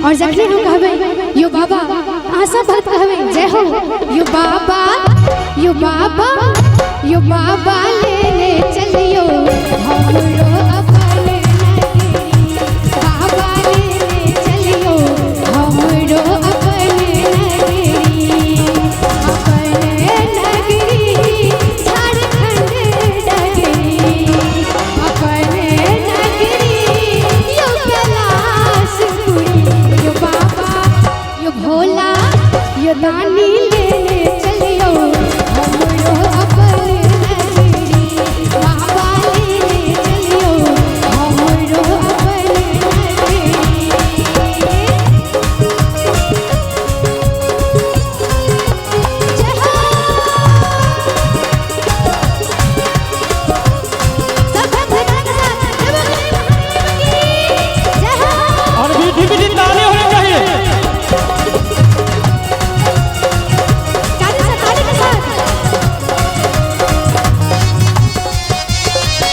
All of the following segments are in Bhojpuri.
और जखने हम कहबे यो बाबा आशा भक्त कहबे जय हो यो बाबा यो बाबा यो बाबा लेने चलियो हमरो अपने नगरी बाबा लेने चलियो हमरो अपने नगरी झारखंड नगरी अपने नगरी यो कैलाशपुरी यो बाबा यो भोला यो दानी लेने चलियो हमरो अपने नगरी बाबा लेने चलियो हमरो अपने नगरी जय हो सब भगवान के साथ जय हो और मीठी ताली होनी चाहिए। ताली के साथ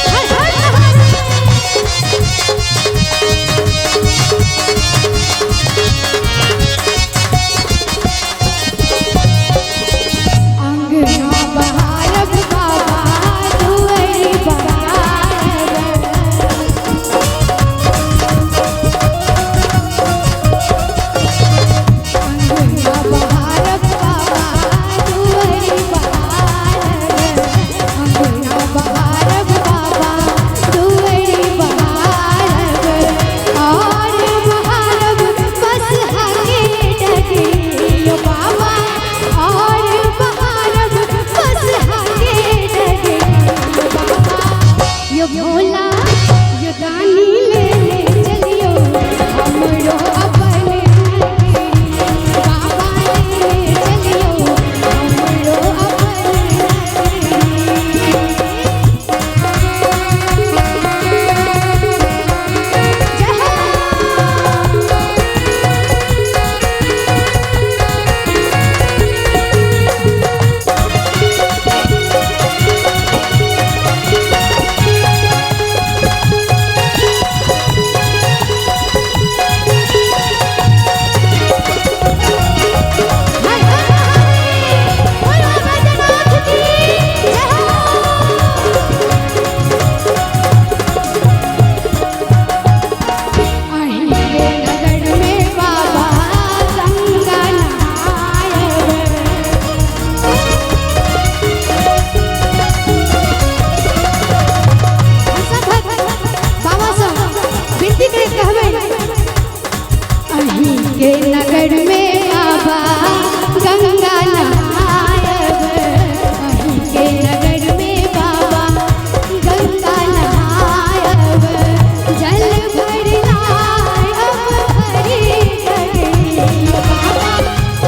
हर हर अंगना बहारब बाबा दुआरी बहारब अंगना बहारब बाबा दुआरी बहारब अंगना बहारब बाबा दुआरी बहारब और बहारब बस आगे डगे यो बाबा और बहारब बस आगे डगे यो बाबा यो भोला यो दानी लेने चलियो हमरो अपने नगरी बाबा लेने चलियो हमरो अपने नगरी जय हो हर हर बोलो बैजनाथ की जय हो अहीं के नगर में बाबा गंगा नहायब सब बाबा सब विनती करे कहबे अहीं के नगर में बाबा गंगा नहायब अहीं के नगर में बाबा गंगा नहायब जल भरना अब भरी गई बाबा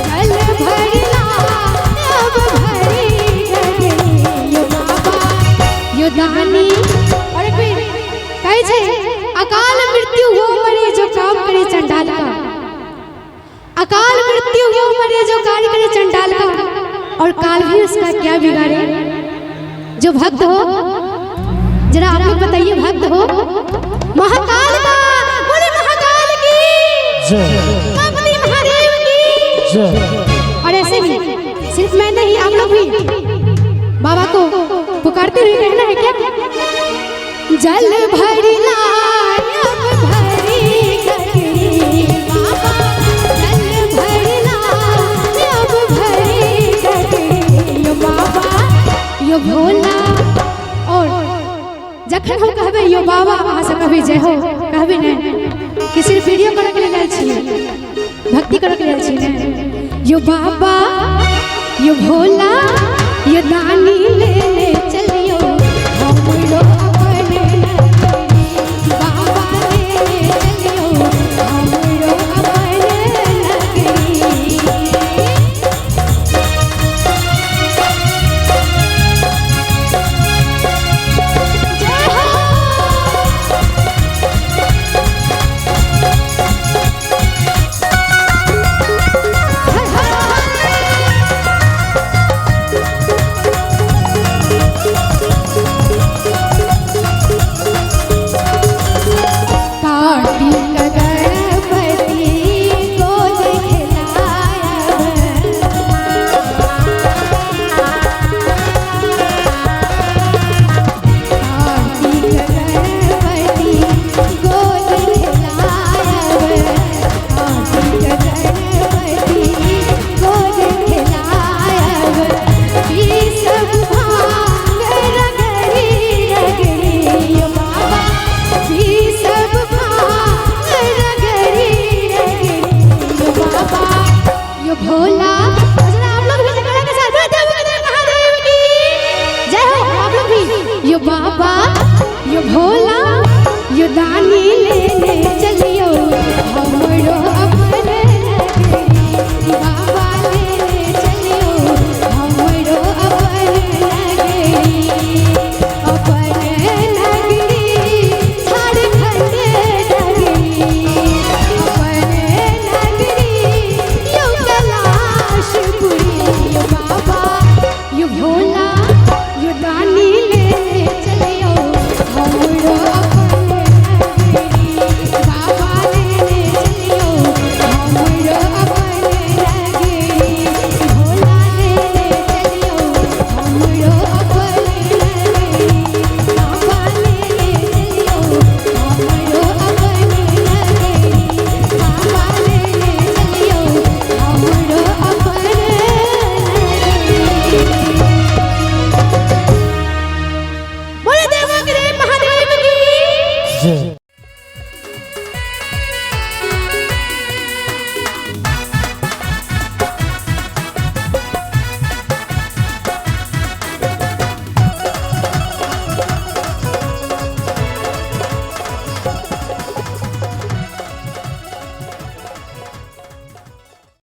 जल भरना अब भरी गई यो बाबा यो दानी और एक बेर कहै छै अकाल मृत्यु हो मरे जो काम करे चंडाल का अकाल मृत्यु हो मरे जो कार्य करे चंडाल का और काल भी उसका क्या बिगाड़े जो भक्त हो जरा आप लोग बताइए भक्त हो महाकाल का बोले महाकाल की भगवती महादेव की और ऐसे ही सिर्फ मैं नहीं आप लोग भी बाबा को पुकारते हुए कहना है क्या जल भरना अब भरी गई बाबा जल भरना अब भरी गई यो बाबा यो भोला और जखन हम कहबे यो बाबा अहाँ से कहबे जय हो कहबे नहीं कि सिर्फ वीडियो करऽ के लेल छियै भक्ति करऽ के लेल छियै नहीं यो बाबा यो भोला यो दानी लेने चलियो हमरो अपने नगरी बाबा लेने चलियो हमरो अपने नगरी जय हो हर हर बाबा यो भोला यो दानी लेने चलियो हमरो अपन नगरी बाबा लेने चलियो हमरो अपन नगरी झारखंड नगरी अपन नगरी यो कैलाशपुरी यो बाबा यो भोला यो दानी लेने चलियो हमरो अपन नगरी बाबा लेने चलियो हमरो अपन नगरी भोला लेने चलियो हमरो अपन नगरी बाबा लेने चलियो हमरो अपन नगरी बाबा लेने चलियो हमरो अपन नगरी बोले देवगिरी महादेव की जय।